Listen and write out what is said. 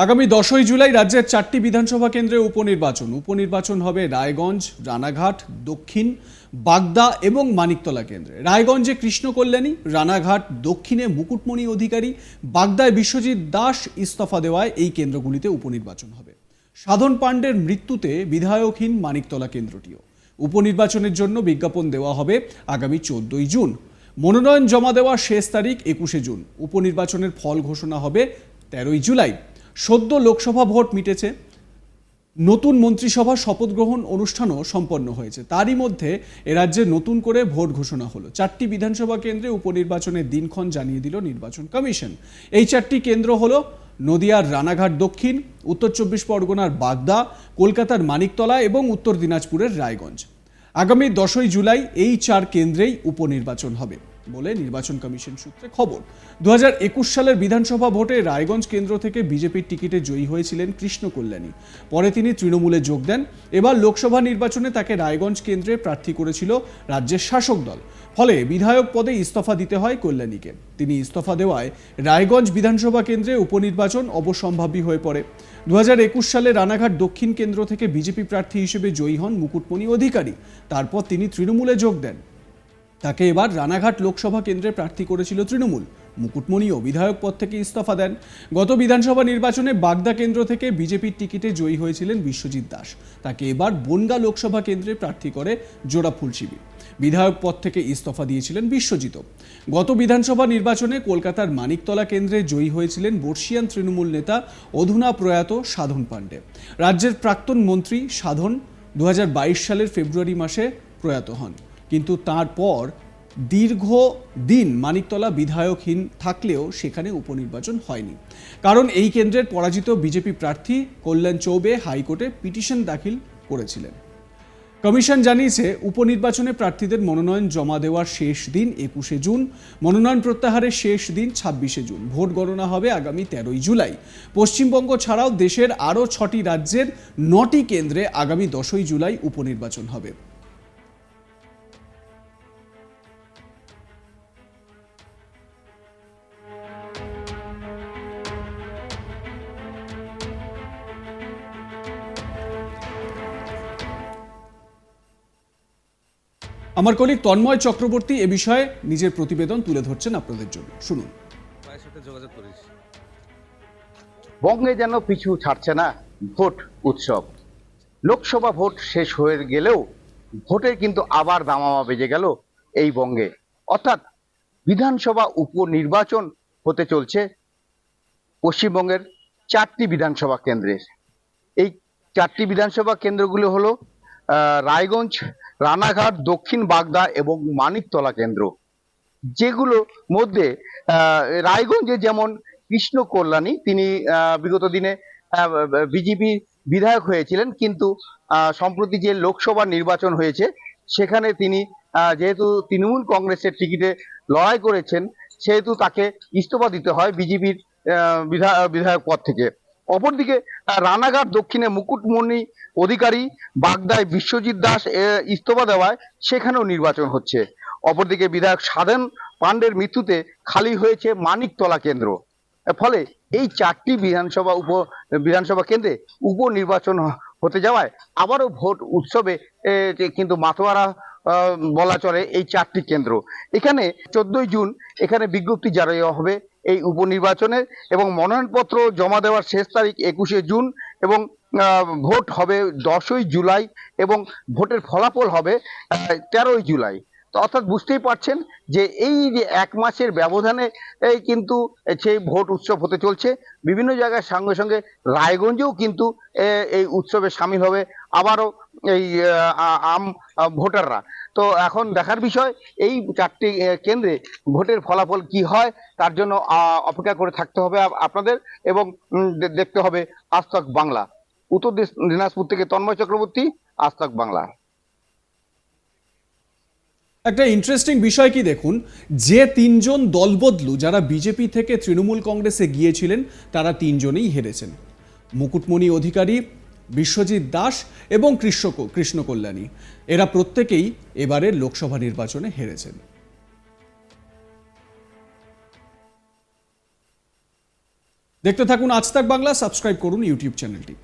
আগামী 10ই জুলাই রাজ্যের 4টি বিধানসভা কেন্দ্রে উপনির্বাচন হবে রায়গঞ্জ, রানাঘাট, দক্ষিণ, বাগদা এবং মানিকতলা কেন্দ্রে। রায়গঞ্জে কৃষ্ণ কল্যাণী, রানাঘাট দক্ষিণে মুকুটমণি অধিকারী, বাগদায় বিশ্বজিৎ দাস ইস্তফা দেওয়ায় এই কেন্দ্রগুলিতে উপনির্বাচন হবে। সাধন পাণ্ডের মৃত্যুতে বিধায়কহীন মানিকতলা কেন্দ্রটিও। উপনির্বাচনের জন্য বিজ্ঞাপন দেওয়া হবে আগামী 14ই জুন। মনোনয়ন জমা দেওয়ার শেষ তারিখ 21শে জুন। উপনির্বাচনের ফল ঘোষণা হবে 13ই জুলাই। সদ্য লোকসভা ভোট মিটেছে, নতুন মন্ত্রিসভার শপথ গ্রহণ অনুষ্ঠানও সম্পন্ন হয়েছে। তারই মধ্যে রাজ্যে নতুন করে ভোট ঘোষণা হলো। 4টি বিধানসভা কেন্দ্রে উপনির্বাচনের দিনক্ষণ জানিয়ে দিল নির্বাচন কমিশন। এই 4টি কেন্দ্র হলো নদিয়ার রানাঘাট দক্ষিণ, উত্তর 24 পরগনার বাগদা, কলকাতার মানিকতলা এবং উত্তর দিনাজপুরের রায়গঞ্জ। আগামী 10ই জুলাই এই 4 কেন্দ্রেই উপনির্বাচন হবে বলে নির্বাচন কমিশন সূত্রে খবর। 2021 সালের বিধানসভা ভোটে রায়গঞ্জ কেন্দ্র থেকে বিজেপির টিকিটে জয়ী হয়েছিলেন কৃষ্ণ কল্যাণী। পরে তিনি তৃণমূলে যোগ দেন। এবার লোকসভা নির্বাচনে তাকে রায়গঞ্জ কেন্দ্রে প্রার্থী করেছিল রাজ্যের শাসক দল। ফলে বিধায়ক পদে ইস্তফা দিতে হয় কল্যাণীকে। তিনি ইস্তফা দেওয়ায় রায়গঞ্জ বিধানসভা কেন্দ্রে উপনির্বাচন অবসম্ভাবী হয়ে পড়ে। 2021 সালে রানাঘাট দক্ষিণ কেন্দ্র থেকে বিজেপি প্রার্থী হিসেবে জয়ী হন মুকুটমণি অধিকারী। তারপর তিনি তৃণমূলে যোগ দেন। তাকে এবার রানাঘাট লোকসভা কেন্দ্রে প্রার্থী করেছিল তৃণমূল। মুকুটমণিও বিধায়ক পদ থেকে ইস্তফা দেন। গত বিধানসভা নির্বাচনে বাগদা কেন্দ্র থেকে বিজেপির টিকিটে জয়ী হয়েছিলেন বিশ্বজিৎ দাস। তাকে এবার বনগাঁ লোকসভা কেন্দ্রে প্রার্থী করে জোড়াফুল শিবির। বিধায়ক পদ থেকে ইস্তফা দিয়েছিলেন বিশ্বজিৎ। গত বিধানসভা নির্বাচনে কলকাতার মানিকতলা কেন্দ্রে জয়ী হয়েছিলেন বর্ষিয়ান তৃণমূল নেতা অধুনা প্রয়াত সাধন পাণ্ডে। রাজ্যের প্রাক্তন মন্ত্রী সাধন 2022 সালের ফেব্রুয়ারি মাসে প্রয়াত হন, কিন্তু তারপর দীর্ঘদিন মানিকতলা বিধায়কহীন থাকলেও সেখানে উপনির্বাচন হয়নি। কারণ এই কেন্দ্রের পরাজিত বিজেপি প্রার্থী কল্যাণ চৌবে হাইকোর্টে পিটিশন দাখিল করেছিলেন। কমিশন জানিয়েছে, উপনির্বাচনে প্রার্থীদের মনোনয়ন জমা দেওয়ার শেষ দিন 21শে জুন, মনোনয়ন প্রত্যাহারের শেষ দিন 26শে জুন। ভোট গণনা হবে আগামী 13ই জুলাই। পশ্চিমবঙ্গ ছাড়াও দেশের আরও 6টি রাজ্যের 9টি কেন্দ্রে আগামী 10ই জুলাই উপনির্বাচন হবে। আমার কলিগ তন্ময় চক্রবর্তী এ বিষয়ে নিজের প্রতিবেদন তুলে ধরছেন আপনাদের জন্য, শুনুন। বঙ্গে যেন পিছু ছাড়ছে না ভোট উৎসব। লোকসভা ভোট শেষ হয়ে গেলেও ভোটের কিন্তু আবার দামামা বেজে গেল এই বঙ্গে। অর্থাৎ বিধানসভা উপনির্বাচন হতে চলছে পশ্চিমবঙ্গের 4টি বিধানসভা কেন্দ্রের। এই 4টি বিধানসভা কেন্দ্রগুলো হলো রায়গঞ্জ, রানাঘাট, দক্ষিণ বাগদা এবং মানিকতলা কেন্দ্র। যেগুলো মধ্যে রায়গঞ্জে যেমন কৃষ্ণ কল্যাণী, তিনি বিগত দিনে বিজেপি বিধায়ক হয়েছিলেন, কিন্তু সম্প্রতি যে লোকসভা নির্বাচন হয়েছে সেখানে তিনি যেহেতু তৃণমূল কংগ্রেসের টিকিটে লড়াই করেছেন, সেহেতু তাকে ইস্তফা দিতে হয় বিজেপির বিধায়ক পদ থেকে। অপরদিকে রানাঘাট দক্ষিণে মুকুটমণি অধিকারী, বাগদায় বিশ্বজিৎ দাস ইস্তফা দেওয়ায় সেখানেও নির্বাচন হচ্ছে। অপরদিকে বিধায়ক সাধন পাণ্ডের মৃত্যুতে খালি হয়েছে মানিকতলা কেন্দ্র। ফলে এই 4টি বিধানসভা কেন্দ্রে উপনির্বাচন হতে যাওয়ায় আবারও ভোট উৎসবে কিন্তু মাতোয়ারা বলা চলে এই 4টি কেন্দ্র। এখানে 14ই জুন এখানে বিজ্ঞপ্তি জারি হবে এই উপনির্বাচনের, এবং মনোনয়নপত্র জমা দেওয়ার শেষ তারিখ 21শে জুন, এবং ভোট হবে 10ই জুলাই, এবং ভোটের ফলাফল হবে 13ই জুলাই। তো অর্থাৎ বুঝতেই পারছেন যে এই যে 1 মাসের ব্যবধানে এই কিন্তু সেই ভোট উৎসব হতে চলছে। বিভিন্ন জায়গায় সঙ্গে সঙ্গে রায়গঞ্জেও কিন্তু এই উৎসবে সামিল হবে আবারও এই আম ভোটাররা। তো এখন দেখার বিষয় এই 4টি কেন্দ্রে ভোটের ফলাফল কি হয়, তার জন্য অপেক্ষা করে থাকতে হবে আপনাদের, এবং দেখতে হবে আজ তক বাংলা। উত্তর দিনাজপুর থেকে তন্ময় চক্রবর্তী, আজ তক বাংলা। একটা ইন্টারেস্টিং বিষয় কি দেখুন, যে 3 জন দলবদলু যারা বিজেপি থেকে তৃণমূল কংগ্রেসে গিয়েছিলেন তারা 3 জনেই হেরেছেন। মুকুটমণি অধিকারী, বিশ্বজিৎ দাস এবং কৃষ্ণ কল্যাণী, এরা প্রত্যেকেই এবারের লোকসভা নির্বাচনে হেরেছেন। দেখতে থাকুন আজ তাক বাংলা, সাবস্ক্রাইব করুন ইউটিউব চ্যানেলটি।